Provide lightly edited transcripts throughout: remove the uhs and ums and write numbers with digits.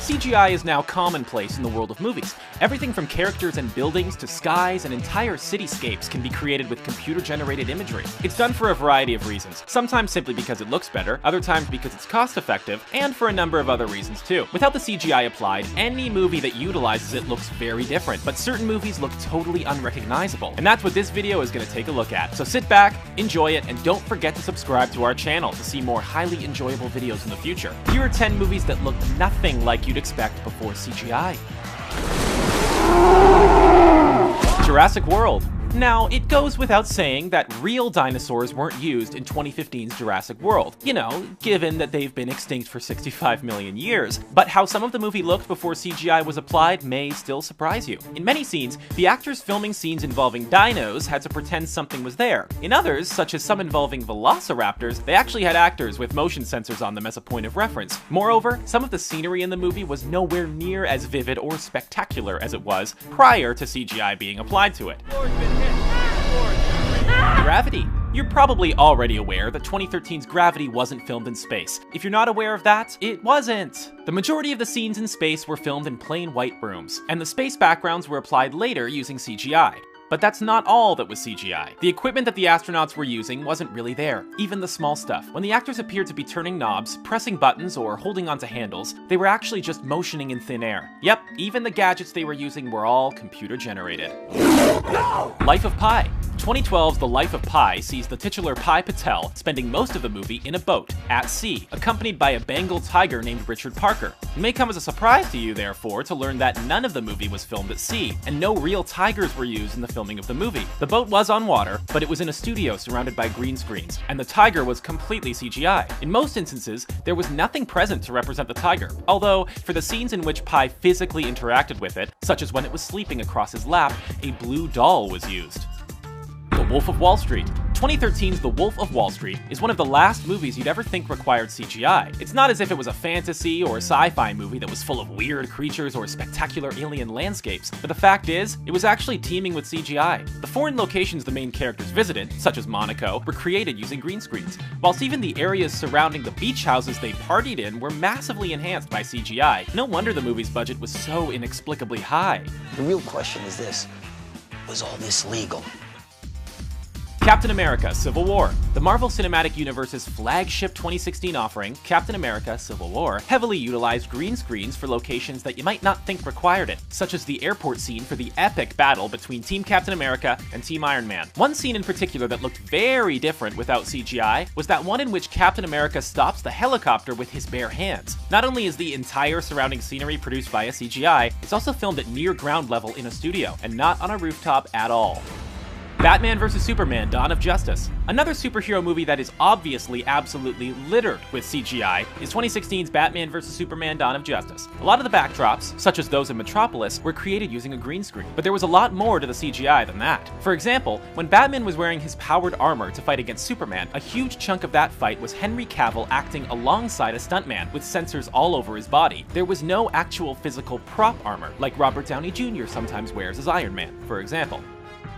CGI is now commonplace in the world of movies. Everything from characters and buildings to skies and entire cityscapes can be created with computer-generated imagery. It's done for a variety of reasons, sometimes simply because it looks better, other times because it's cost-effective, and for a number of other reasons too. Without the CGI applied, any movie that utilizes it looks very different, but certain movies look totally unrecognizable. And that's what this video is going to take a look at. So sit back, enjoy it, and don't forget to subscribe to our channel to see more highly enjoyable videos in the future. Here are 10 movies that look nothing like you'd expect before CGI. Jurassic World. Now, it goes without saying that real dinosaurs weren't used in 2015's Jurassic World, you know, given that they've been extinct for 65 million years. But how some of the movie looked before CGI was applied may still surprise you. In many scenes, the actors filming scenes involving dinos had to pretend something was there. In others, such as some involving velociraptors, they actually had actors with motion sensors on them as a point of reference. Moreover, some of the scenery in the movie was nowhere near as vivid or spectacular as it was prior to CGI being applied to it. Gravity. You're probably already aware that 2013's Gravity wasn't filmed in space. If you're not aware of that, it wasn't. The majority of the scenes in space were filmed in plain white rooms, and the space backgrounds were applied later using CGI. But that's not all that was CGI. The equipment that the astronauts were using wasn't really there, even the small stuff. When the actors appeared to be turning knobs, pressing buttons, or holding onto handles, they were actually just motioning in thin air. Yep, even the gadgets they were using were all computer generated. No! Life of Pi. 2012's The Life of Pi sees the titular Pi Patel spending most of the movie in a boat, at sea, accompanied by a Bengal tiger named Richard Parker. It may come as a surprise to you, therefore, to learn that none of the movie was filmed at sea, and no real tigers were used in the filming of the movie. The boat was on water, but it was in a studio surrounded by green screens, and the tiger was completely CGI. In most instances, there was nothing present to represent the tiger, although for the scenes in which Pi physically interacted with it, such as when it was sleeping across his lap, a blue doll was used. The Wolf of Wall Street. 2013's The Wolf of Wall Street is one of the last movies you'd ever think required CGI. It's not as if it was a fantasy or sci-fi movie that was full of weird creatures or spectacular alien landscapes, but the fact is, it was actually teeming with CGI. The foreign locations the main characters visited, such as Monaco, were created using green screens, whilst even the areas surrounding the beach houses they partied in were massively enhanced by CGI. No wonder the movie's budget was so inexplicably high. The real question is this: was all this legal? Captain America: Civil War. The Marvel Cinematic Universe's flagship 2016 offering, Captain America: Civil War, heavily utilized green screens for locations that you might not think required it, such as the airport scene for the epic battle between Team Captain America and Team Iron Man. One scene in particular that looked very different without CGI was that one in which Captain America stops the helicopter with his bare hands. Not only is the entire surrounding scenery produced via CGI, it's also filmed at near ground level in a studio, and not on a rooftop at all. Batman vs. Superman: Dawn of Justice. Another superhero movie that is obviously absolutely littered with CGI is 2016's Batman vs. Superman: Dawn of Justice. A lot of the backdrops, such as those in Metropolis, were created using a green screen, but there was a lot more to the CGI than that. For example, when Batman was wearing his powered armor to fight against Superman, a huge chunk of that fight was Henry Cavill acting alongside a stuntman with sensors all over his body. There was no actual physical prop armor, like Robert Downey Jr. sometimes wears as Iron Man, for example.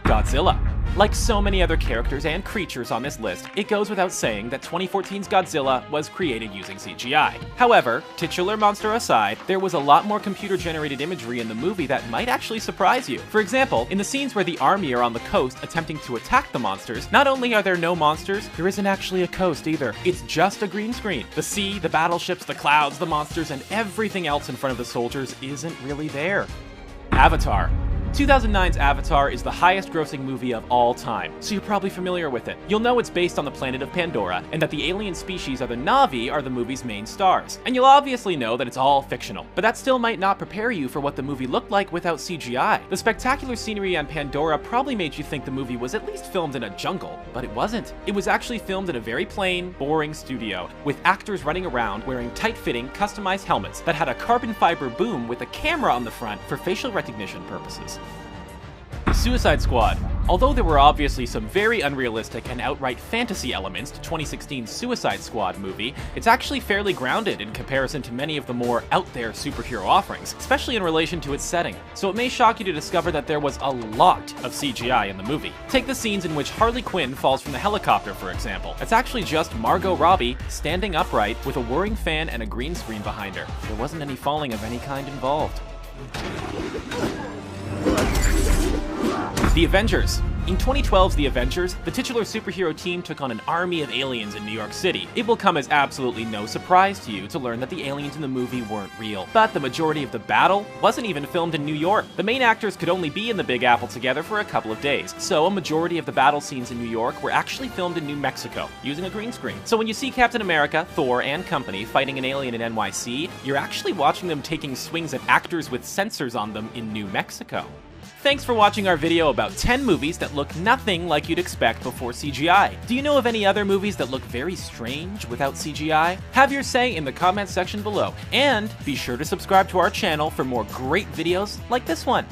Godzilla. Like so many other characters and creatures on this list, it goes without saying that 2014's Godzilla was created using CGI. However, titular monster aside, there was a lot more computer-generated imagery in the movie that might actually surprise you. For example, in the scenes where the army are on the coast attempting to attack the monsters, not only are there no monsters, there isn't actually a coast either. It's just a green screen. The sea, the battleships, the clouds, the monsters, and everything else in front of the soldiers isn't really there. Avatar. 2009's Avatar is the highest-grossing movie of all time, so you're probably familiar with it. You'll know it's based on the planet of Pandora, and that the alien species of the Na'vi are the movie's main stars. And you'll obviously know that it's all fictional, but that still might not prepare you for what the movie looked like without CGI. The spectacular scenery on Pandora probably made you think the movie was at least filmed in a jungle, but it wasn't. It was actually filmed in a very plain, boring studio, with actors running around wearing tight-fitting, customized helmets that had a carbon fiber boom with a camera on the front for facial recognition purposes. Suicide Squad. Although there were obviously some very unrealistic and outright fantasy elements to 2016's Suicide Squad movie, it's actually fairly grounded in comparison to many of the more out-there superhero offerings, especially in relation to its setting. So it may shock you to discover that there was a lot of CGI in the movie. Take the scenes in which Harley Quinn falls from the helicopter, for example. It's actually just Margot Robbie standing upright with a whirring fan and a green screen behind her. There wasn't any falling of any kind involved. The Avengers. In 2012's The Avengers, the titular superhero team took on an army of aliens in New York City. It will come as absolutely no surprise to you to learn that the aliens in the movie weren't real. But the majority of the battle wasn't even filmed in New York. The main actors could only be in the Big Apple together for a couple of days, so a majority of the battle scenes in New York were actually filmed in New Mexico, using a green screen. So when you see Captain America, Thor, and company fighting an alien in NYC, you're actually watching them taking swings at actors with sensors on them in New Mexico. Thanks for watching our video about 10 movies that look nothing like you'd expect before CGI. Do you know of any other movies that look very strange without CGI? Have your say in the comment section below, and be sure to subscribe to our channel for more great videos like this one.